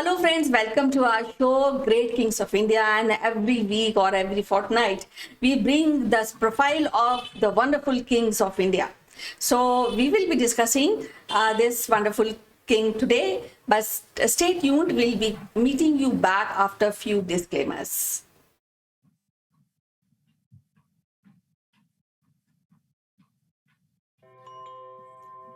Hello, friends. Welcome to our show, Great Kings of India. And every week or every fortnight, we bring this profile of the wonderful kings of India. So, we will be discussing this wonderful king today. But stay tuned. We'll be meeting you back after a few disclaimers.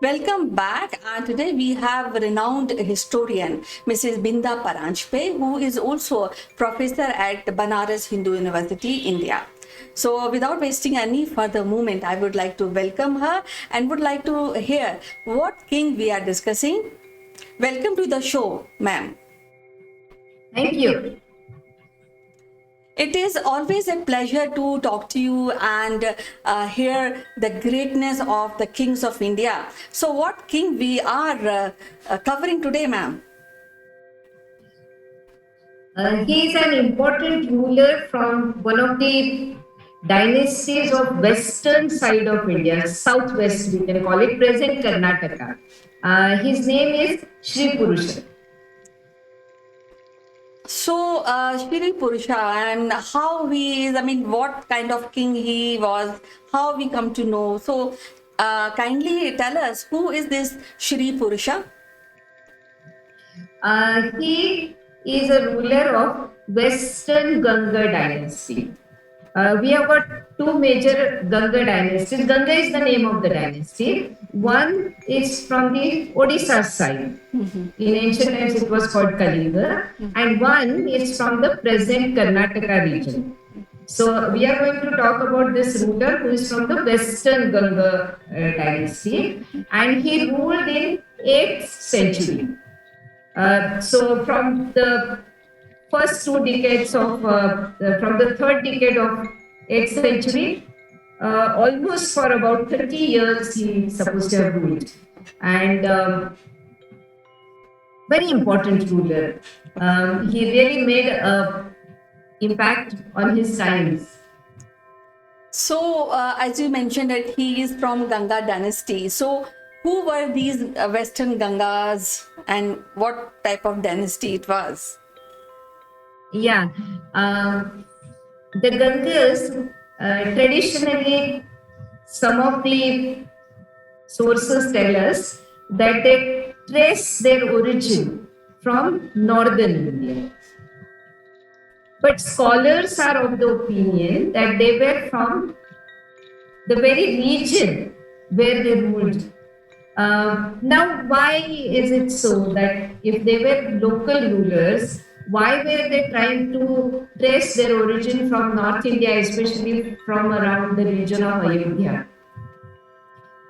Welcome back, and today we have renowned historian Mrs. Binda Paranjpe, who is also professor at Banaras Hindu University, India. So, without wasting any further moment, I would like to welcome her and would like to hear what king we are discussing. Welcome to the show, ma'am. Thank you. It is always a pleasure to talk to you and hear the greatness of the kings of India. So, what king we are covering today, ma'am? He is an important ruler from one of the dynasties of western side of India, southwest we can call it, present Karnataka. His name is Sri Purusha. So, Shri Purusha, and how he is, I mean, what kind of king he was, how we come to know. So, kindly tell us, who is this Shri Purusha? He is a ruler of Western Ganga dynasty. We have got two major Ganga dynasties. Ganga is the name of the dynasty. One is from the Odisha side. In ancient times, it was called Kalinga. And one is from the present Karnataka region. So we are going to talk about this ruler who is from the Western Ganga dynasty, and he ruled in 8th century. So from the first two decades of, from the third decade of 8th century, almost for about 30 years he is supposed to have ruled. And very important ruler. He really made an impact on his times. So, as you mentioned that he is from Ganga dynasty. So, who were these Western Gangas and what type of dynasty it was? Yeah, the Gangas traditionally, some of the sources tell us that they trace their origin from northern India. But scholars are of the opinion that they were from the very region where they ruled. Now, why is it so that if they were local rulers, why were they trying to trace their origin from North India, especially from around the region of Ayodhya?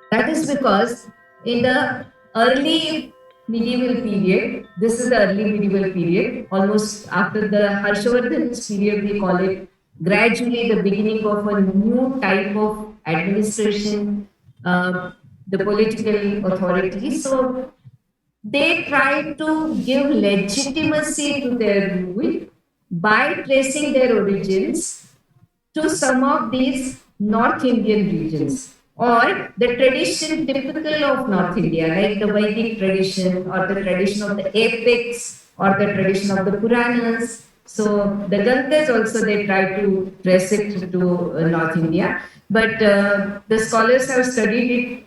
That is because in the early medieval period, this is the early medieval period, almost after the Harshavardhan's period, we call it gradually the beginning of a new type of administration, the political authority. So they try to give legitimacy to their rule by tracing their origins to some of these North Indian regions or the tradition typical of North India, like the Vedic tradition or the tradition of the epics or the tradition of the Puranas. So the Gangas also they try to trace it to North India, but the scholars have studied it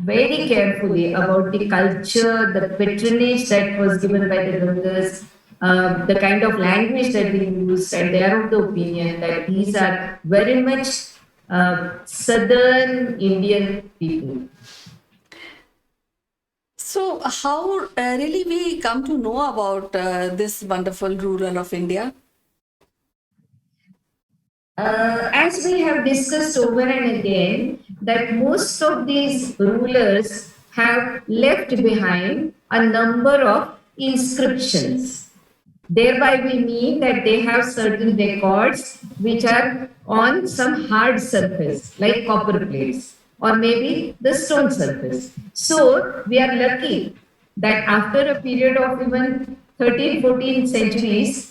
very carefully about the culture, the patronage that was given by the Gangas, the kind of language that they used, and they are of the opinion that these are very much southern Indian people. So, how really we come to know about this wonderful ruler of India? As we have discussed over and again, that most of these rulers have left behind a number of inscriptions. Thereby, we mean that they have certain records which are on some hard surface, like copper plates, or maybe the stone surface. So, we are lucky that after a period of even 13th, 14th centuries,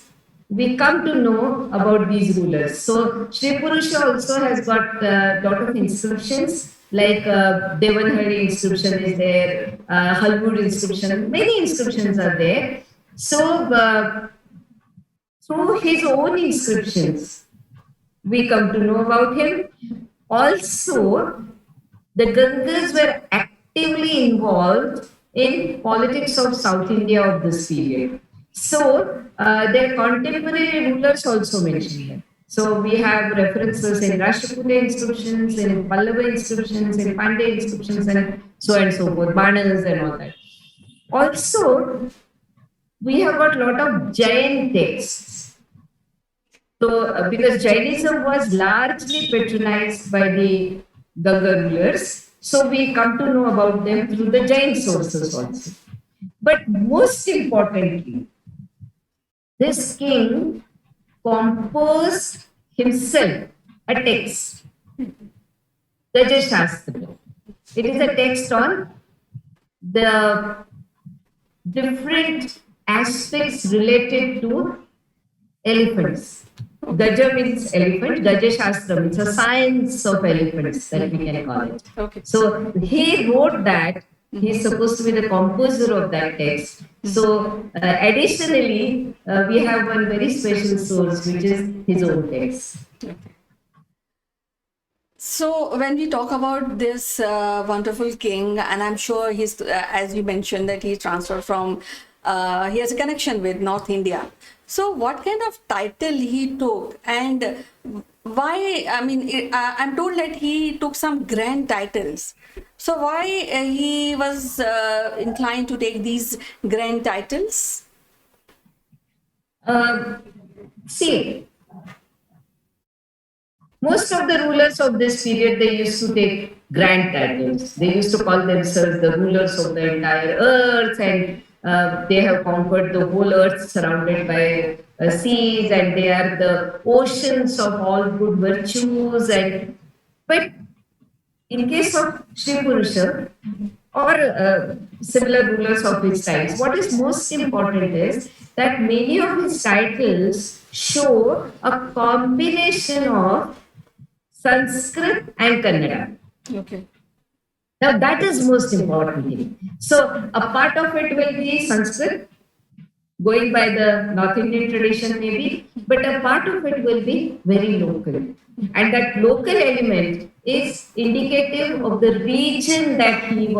we come to know about these rulers. So, Sri Purusha also has got a lot of inscriptions, like Devanhari inscription is there, Halwood inscription, many inscriptions are there. So, through his own inscriptions, we come to know about him. Also, the Gangas were actively involved in politics of South India of this period. So, their contemporary rulers also mentioned them. So, we have references in Rashtrakuta inscriptions, in Pallava inscriptions, in Pandya inscriptions, and so forth, Banas and all that. Also, we have got a lot of Jain texts. So, because Jainism was largely patronized by the Ganga rulers, so we come to know about them through the Jain sources also. But most importantly, this king composed himself a text, Gaja Shastra. It is a text on the different aspects related to elephants. Gaja means elephant, Gaja Shastra means a science of elephants that we can call it. Okay. So he wrote that. He's supposed to be the composer of that text. So, additionally, we have one very special source, which is his own text. So when we talk about this wonderful king, and I'm sure he's, as you mentioned, that he transferred from, he has a connection with North India. So what kind of title he took, and why? I mean, I'm told that he took some grand titles. So why he was inclined to take these grand titles? See, most of the rulers of this period, they used to take grand titles. They used to call themselves the rulers of the entire earth, and they have conquered the whole earth surrounded by seas, and they are the oceans of all good virtues. But in case of Sri Purusha or similar rulers of his times, what is most important is that many of his titles show a combination of Sanskrit and Kannada. Okay. Now that is most important thing. So a part of it will be Sanskrit, going by the North Indian tradition maybe, but a part of it will be very local. And that local element is indicative of the region that he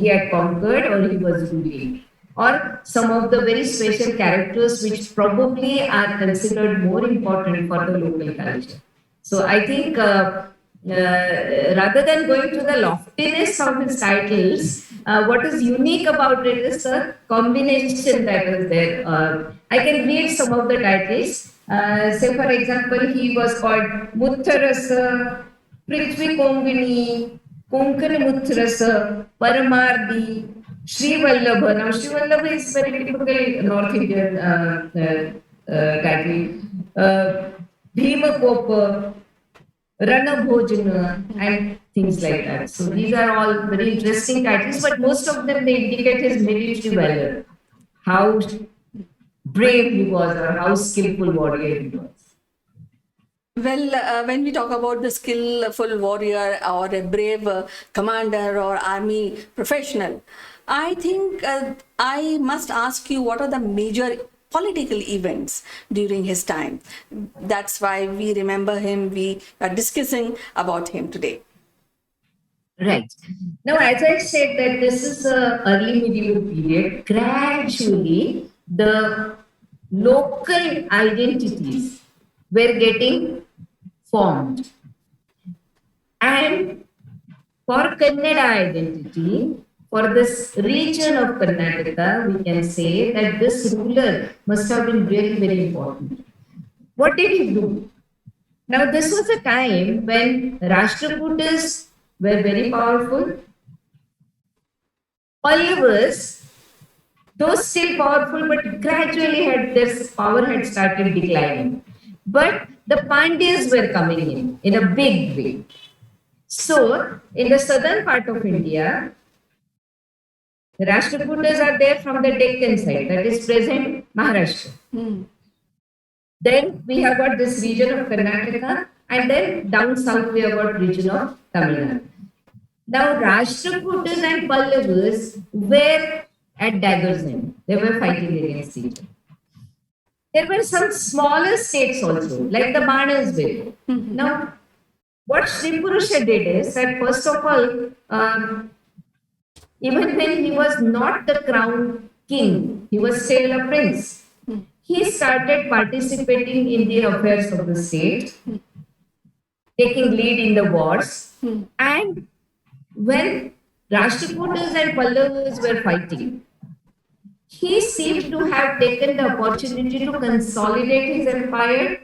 had conquered or he was ruling, or some of the very special characters which probably are considered more important for the local culture. So I think rather than going to the loftiness of his titles, what is unique about it is the combination that is there. I can read some of the titles. Say, for example, he was called Muttarasa, Prithvi Kongini, Konkani Muttarasa, Paramardi, Sri Vallabha. Now, Sri Vallabha is very typical North Indian title. Bhima Kopa, Ranabhojana, and things like that. So these are all very interesting titles, but most of them they indicate his military valor, how brave he was, or how skillful warrior he was. Well, when we talk about the skillful warrior or a brave commander or army professional, I think I must ask you, what are the major political events during his time? That's why we remember him. We are discussing about him today. Right. Now, as I said that this is a early medieval period, gradually the local identities were getting formed. And for Kannada identity, for this region of Karnataka, we can say that this ruler must have been really very important. What did he do? Now, this was a time when Rashtrakutas were very powerful. Pallavas, though still powerful, but gradually their power had started declining. But the Pandyas were coming in a big way. So, in the southern part of India, the Rashtrakutas are there from the Deccan side, that is present Maharashtra. Then we have got this region of Karnataka, and then down south we have got region of Tamil Nadu. Now Rashtrakutas and Pallavas were at daggers end. They were fighting against each other. There were some smaller states also, like the Banas. Now, what Sri Purusha did is that first of all, even when he was not the crown king, he was still a prince. He started participating in the affairs of the state, taking lead in the wars. And when Rashtrakutas and Pallavas were fighting, he seemed to have taken the opportunity to consolidate his empire,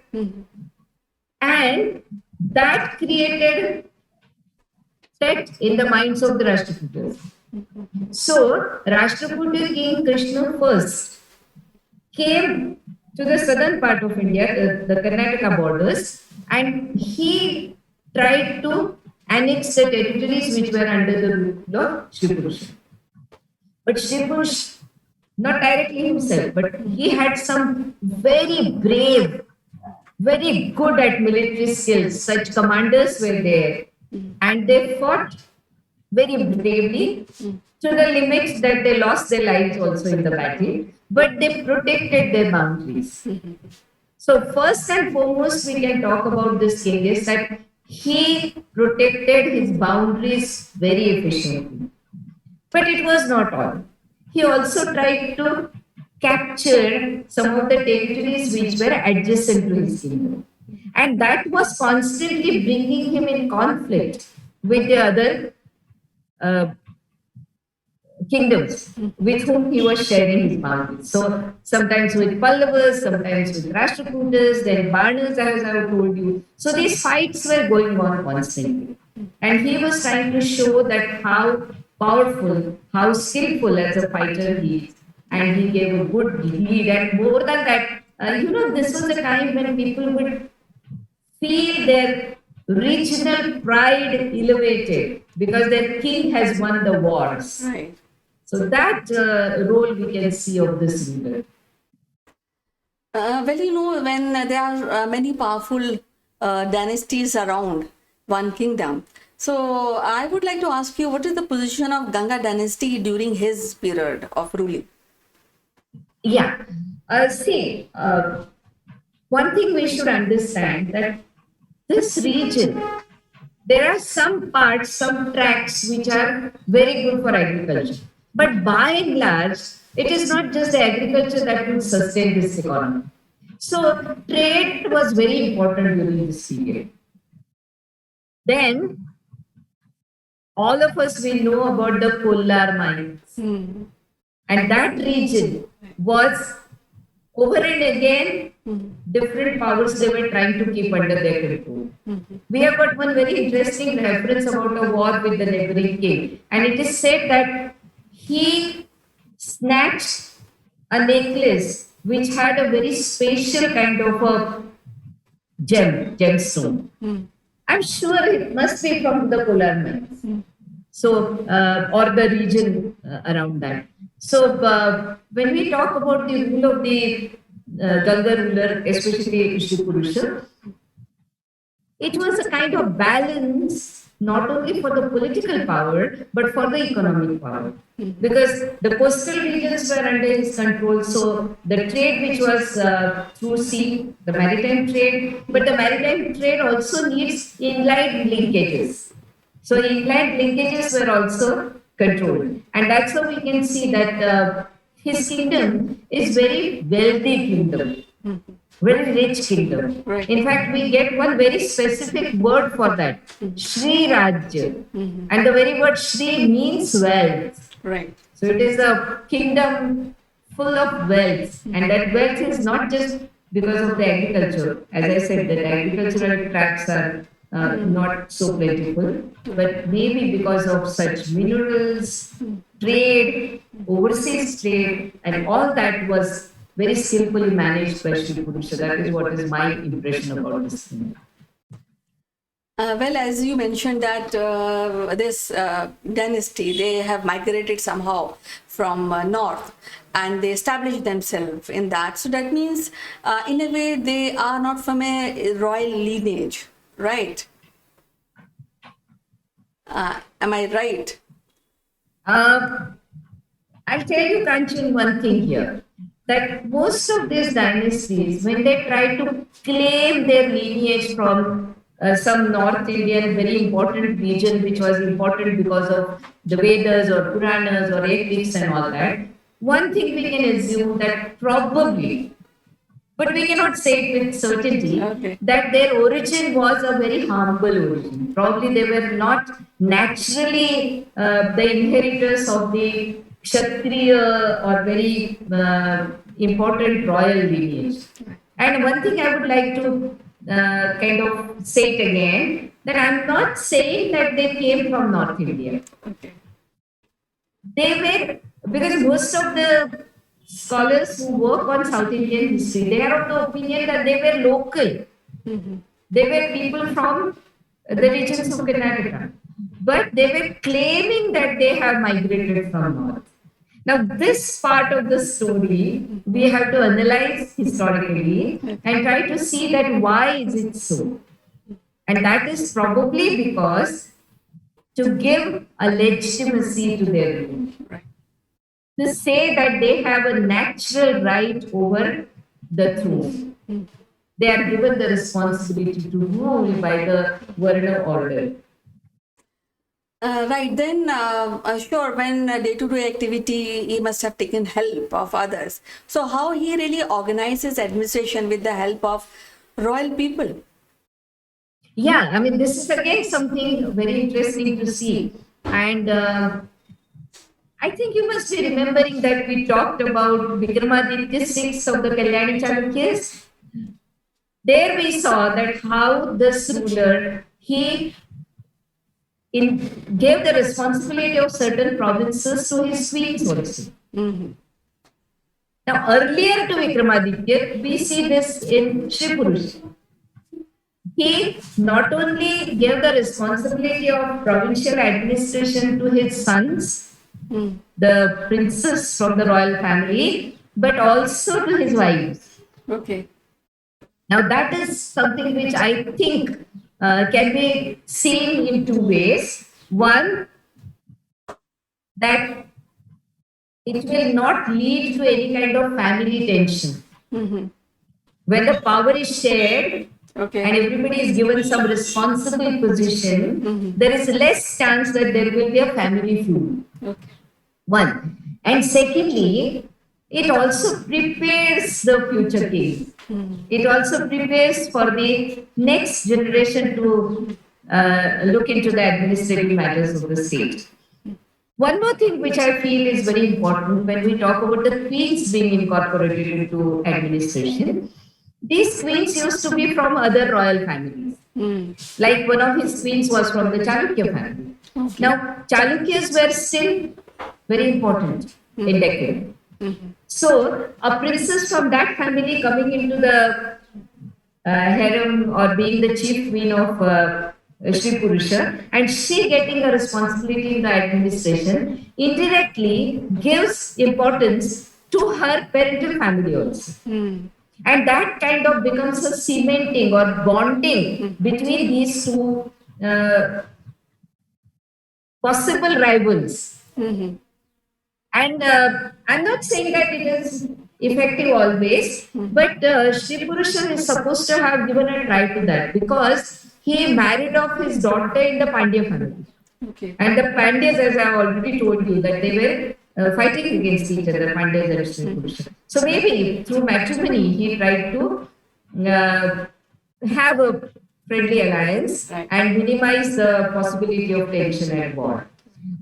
and that created threat in the minds of the Rashtrakutas. So, Rashtrakuta King Krishna first came to the southern part of India, the Karnataka borders, and he tried to annex the territories which were under the rule of Shri Purusha. But Shri Purusha, not directly himself, but he had some very brave, very good at military skills. Such commanders were there, and they fought very bravely to the limits that they lost their lives also in the battle, but they protected their boundaries. So, first and foremost, we can talk about this king is that he protected his boundaries very efficiently. But it was not all. He also tried to capture some of the territories which were adjacent to his kingdom. And that was constantly bringing him in conflict with the other uh, kingdoms with whom he was sharing his boundaries. So sometimes with Pallavas, sometimes with Rashtrakutas, then Banas, as I have told you. So these fights were going on constantly. And he was trying to show that how powerful, how skillful as a fighter he is. And he gave a good lead. And more than that, this was a time when people would feel their regional pride elevated because their king has won the wars. Right. So that role we can see of this leader. Well, when there are many powerful dynasties around one kingdom. So I would like to ask you, what is the position of Ganga dynasty during his period of ruling? Yeah. See, one thing we should understand that this region, there are some parts, some tracts which are very good for agriculture. But by and large, it is not just the agriculture that will sustain this economy. So trade was very important during this period. Then all of us will know about the Kolar mines. And that region was over and again different powers they were trying to keep under their control. We have got one very interesting reference about a war with the neighboring king. And it is said that he snatched a necklace which had a very special kind of a gemstone. I'm sure it must be from the Kolar mines. So, or the region around that. So, when we talk about the rule of the Ganga ruler, especially Shri Purusha, it was a kind of balance not only for the political power but for the economic power. Because the coastal regions were under his control, so the trade which was through sea, the maritime trade, but the maritime trade also needs inland linkages. So inland linkages were also controlled. And that's how we can see that his kingdom is very wealthy kingdom, very rich kingdom. Right. In fact, we get one very specific word for that, Shri Rajya. And the very word Shri means wealth. Right. So it is a kingdom full of wealth. And that wealth is not just because of the agriculture. As I said, that agricultural tracts are not so plentiful, but maybe because of such minerals, trade, overseas trade, and all that was very skillfully managed by Shri Purusha. That is what is my impression about this thing. Well, as you mentioned that this dynasty, they have migrated somehow from north and they established themselves in that. So that means in a way they are not from a royal lineage, right? Am I right? I I'll tell you, Kanchan, one thing here, that most of these dynasties, when they try to claim their lineage from some North Indian very important region, which was important because of the Vedas or Puranas or epics and all that, one thing we can assume that probably, but we cannot say it with certainty, Okay. that their origin was a very humble origin. Probably they were not naturally the inheritors of the Kshatriya or very important royal lineage. And one thing I would like to kind of say it again, that I'm not saying that they came from North India. Okay. They were, because most of the scholars who work on South Indian history, they are of the opinion that they were local. They were people from the regions of Karnataka. But they were claiming that they have migrated from north. Now, this part of the story, we have to analyze historically and try to see that why is it so. And that is probably because to give a legitimacy to their rule. Right. To say that they have a natural right over the throne. They are given the responsibility to rule by the Varna order. Right, then sure, when day-to-day activity, he must have taken help of others. So how he really organizes administration with the help of royal people? Yeah, I mean, this is again something very interesting to see. And I think you must be remembering that we talked about Vikramaditya six of the Kalyani Chalukyas. There we saw that how this ruler, he gave the responsibility of certain provinces to his queens also. Now, earlier to Vikramaditya, we see this in Shri Purusha. He not only gave the responsibility of provincial administration to his sons, the princes from the royal family, but also to his wives. Okay. Now, that is something which I think can be seen in two ways. One, that it will not lead to any kind of family tension. When the power is shared, Okay. and everybody is given some responsible position, there is less chance that there will be a family feud. Okay. One. And secondly, it also prepares the future king. It also prepares for the next generation to look into the administrative matters of the state. One more thing which I feel is very important when we talk about the queens being incorporated into administration. These queens used to be from other royal families. Like one of his queens was from the Chalukya family. Now, Chalukyas were still very important in Deccan. So, a princess from that family coming into the harem or being the chief queen of Shri Purusha, and she getting a responsibility in the administration, indirectly gives importance to her parental family also. And that kind of becomes a cementing or bonding between these two possible rivals. And I'm not saying that it is effective always, but Shri Purusha is supposed to have given a try to that because he married off his daughter in the Pandya family. Okay. And the Pandyas, as I have already told you, that they were fighting against each other, Pandyas and Shri Purusha. So maybe through matrimony, he tried to have a friendly alliance and minimize the possibility of tension and war.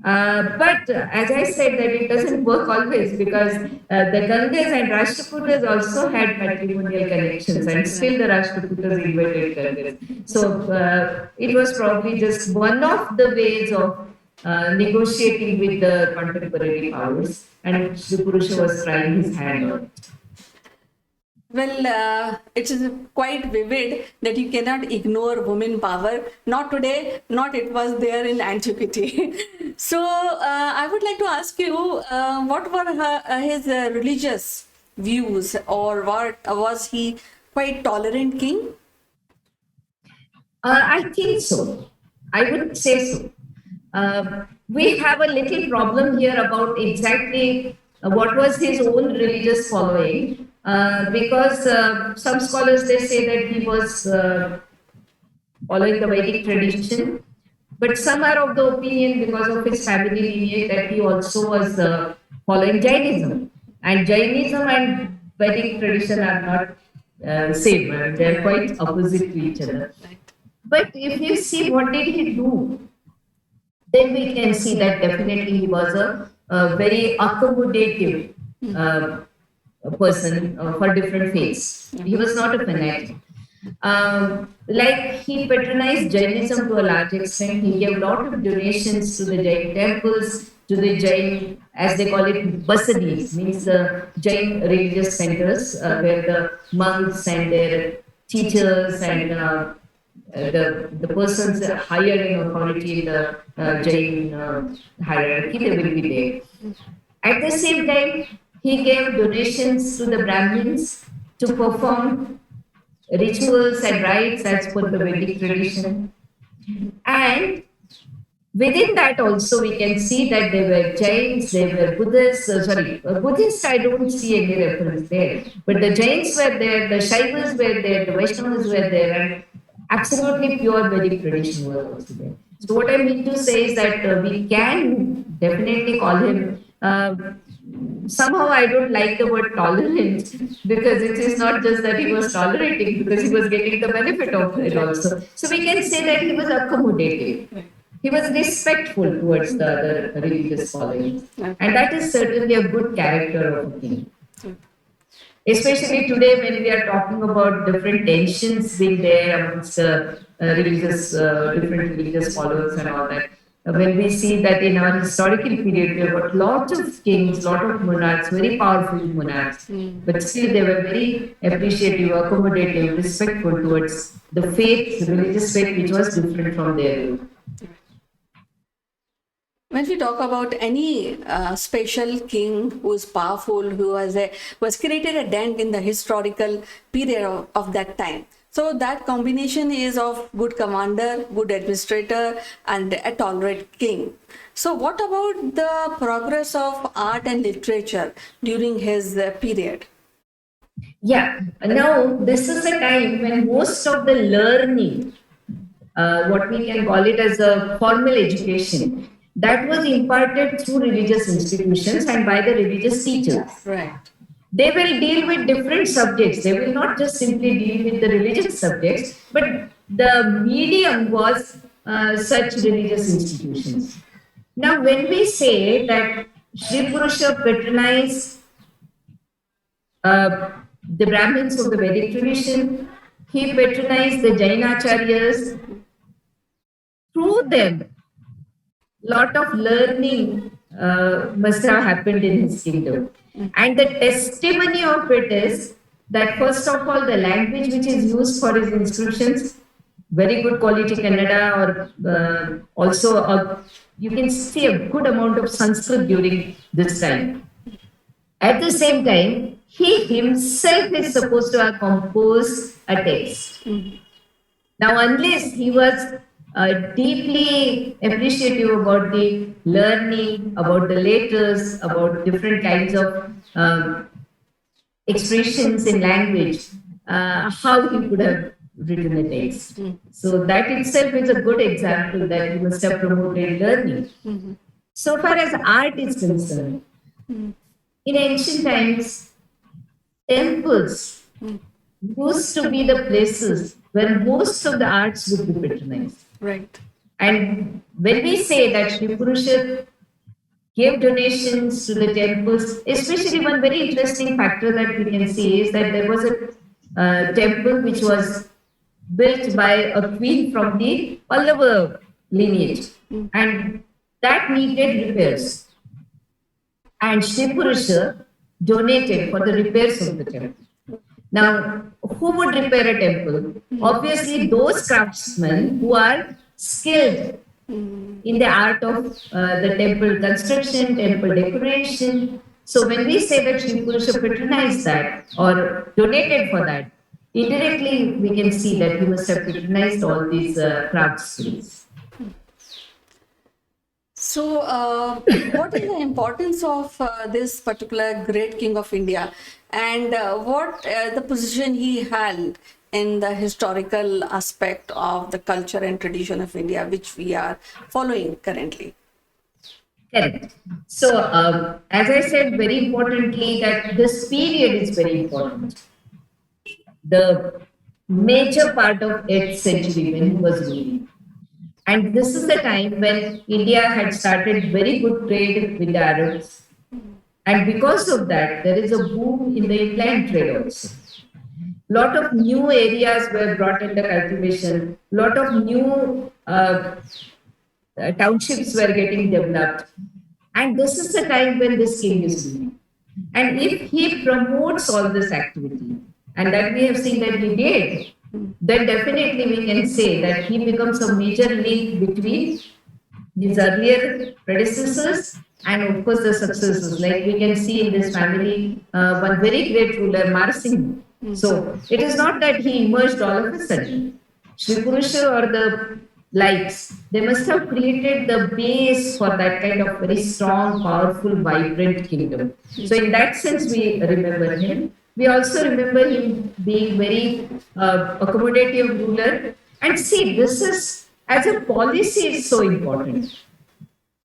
But as I said, that it doesn't work always because the Gangas and Rashtrakutas also had matrimonial connections, and still the Rashtrakutas invited Gangas. So it was probably just one of the ways of negotiating with the contemporary powers, and Shri Purusha was trying his hand on it. Well, it is quite vivid that you cannot ignore women power. Not today, not it was there in antiquity. So, I would like to ask you, what were his religious views, or what was he quite tolerant king? I think so. I would say so. We have a little problem here about exactly what was his own religious following. Because some scholars they say that he was following the Vedic tradition, but some are of the opinion because of his family lineage that he also was following Jainism. And Jainism and Vedic tradition are not same, they are quite opposite to each other. But if you see what did he do, then we can see that definitely he was a very accommodative person for different faiths. He was not a fanatic. Like he patronized Jainism to a large extent. He gave a lot of donations to the Jain temples, to the Jain, as they call it, basadis, means the Jain religious centers where the monks and their teachers and the persons higher in authority in the Jain hierarchy, they will be there. At the same time, he gave donations to the Brahmins to perform rituals and rites as per the Vedic tradition. And within that also we can see that there were Jains, there were Buddhists, Buddhists I don't see any reference there, but the Jains were there, the Shaivas were there, the Vaishnavas were there, and absolutely pure Vedic tradition was also there. So what I mean to say is that we can definitely call him, somehow I don't like the word tolerant, because it is not just that he was tolerating, because he was getting the benefit of it also. So we can say that he was accommodating. He was respectful towards the other religious following. And that is certainly a good character of a king. Especially today when we are talking about different tensions being there amongst different religious followers and all that. When we see that in our historical period, there were lots of kings, lot of monarchs, very powerful monarchs, but still they were very appreciative, accommodative, respectful towards the faith, the religious faith, which was different from their own. When we talk about any special king who is powerful, who was created a dent in the historical period of that time. So that combination is of good commander, good administrator, and a tolerant king. So what about the progress of art and literature during his period? Yeah, now this is a time when most of the learning, what we can call it as a formal education, that was imparted through religious institutions and by the religious teachers. Right. They will deal with different subjects. They will not just simply deal with the religious subjects, but the medium was such religious institutions. Now, when we say that Sri Purusha patronized the Brahmins of the Vedic tradition, he patronized the Jainacharyas. Through them, lot of learning must have happened in his kingdom. And the testimony of it is that, first of all, the language which is used for his inscriptions, very good quality Kannada, or also you can see a good amount of Sanskrit during this time. At the same time, he himself is supposed to have composed a text. Now, unless he was deeply appreciative about the learning, about the letters, about different kinds of expressions in language, how he could have written a text. So that itself is a good example that he must have promoted learning. So far as art is concerned, in ancient times, temples used to be the places where most of the arts would be patronized. Right. And when we say that Sri Purusha gave donations to the temples, especially one very interesting factor that we can see is that there was a temple which was built by a queen from the Pallava lineage, and that needed repairs. And Sri Purusha donated for the repairs of the temple. Now, who would repair a temple? Obviously, those craftsmen who are skilled in the art of the temple construction, temple decoration. So, when we say that Sri Purusha patronized that or donated for that, indirectly we can see that he must have patronized all these crafts. So, what is the importance of this particular great king of India, and what the position he held in the historical aspect of the culture and tradition of India, which we are following currently? Correct. So, as I said, very importantly, that this period is very important. The major part of 8th century when he was ruling. And this is the time when India had started very good trade with the Arabs. And because of that, there is a boom in the inland trade also. Lot of new areas were brought under cultivation. Lot of new townships were getting developed. And this is the time when this king is ruling. And if he promotes all this activity, and that we have seen that he did, then definitely we can say that he becomes a major link between his earlier predecessors and of course the successors. Like we can see in this family, one very great ruler, Marsingh. So it is not that he emerged all of a sudden. Shri Purusha or the likes, they must have created the base for that kind of very strong, powerful, vibrant kingdom. So in that sense, we remember him. We also remember him being very accommodative ruler. And see, this is, as a policy, is so important.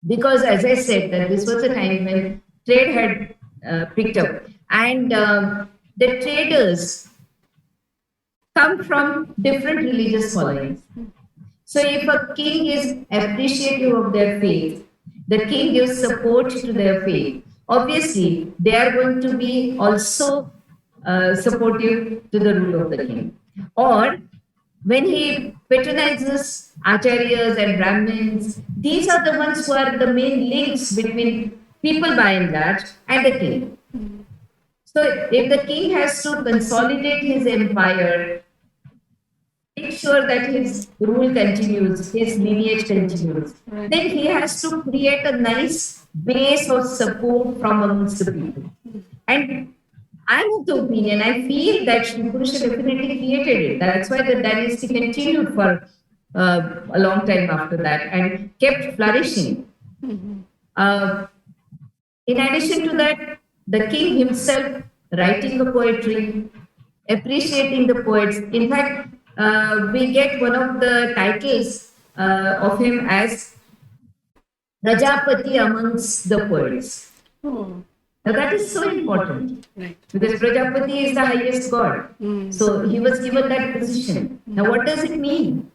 Because as I said, that this was a time when trade had picked up. And the traders come from different religious followings. So if a king is appreciative of their faith, the king gives support to their faith. Obviously, they are going to be also supportive to the rule of the king. Or when he patronizes acharyas and brahmins, these are the ones who are the main links between people by and large and the king. So if the king has to consolidate his empire, make sure that his rule continues, his lineage continues, then he has to create a nice base of support from amongst the people. And I'm of the opinion, I feel that Shri Purusha definitely created it. That's why the dynasty continued for a long time after that and kept flourishing. In addition to that, the king himself writing the poetry, appreciating the poets. In fact, we get one of the titles of him as Prajapati amongst the poets. Oh, Now that is so important right. because Prajapati is the highest god. So he was given that position. Now, what does it mean?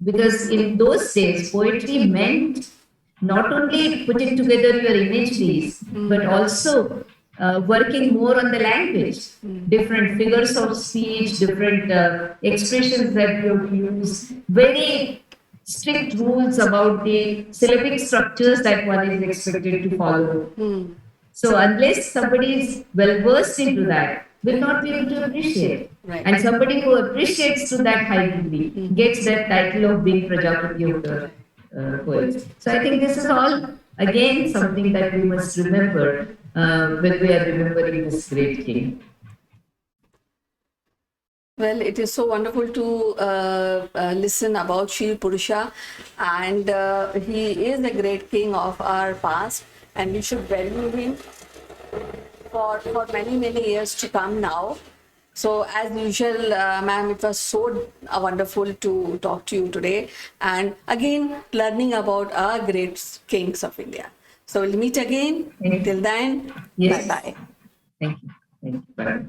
Because in those days, poetry meant not only putting together your imageries, but also working more on the language, different figures of speech, different expressions that you use, very strict rules about the syllabic structures that one is expected to follow. So unless somebody is well versed into that, will not be able to appreciate. Right. And somebody who appreciates to that high degree gets that title of being Prajapati of the poets. So I think this is all again something that we must remember when we are remembering this great king. Well, it is so wonderful to listen about Shri Purusha, and he is the great king of our past, and we should value him for many years to come now. So as usual, ma'am, it was so wonderful to talk to you today, and again learning about our great kings of India. So we'll meet again. Thank you. Till then, Yes. bye-bye. Thank you. Thank you. Bye.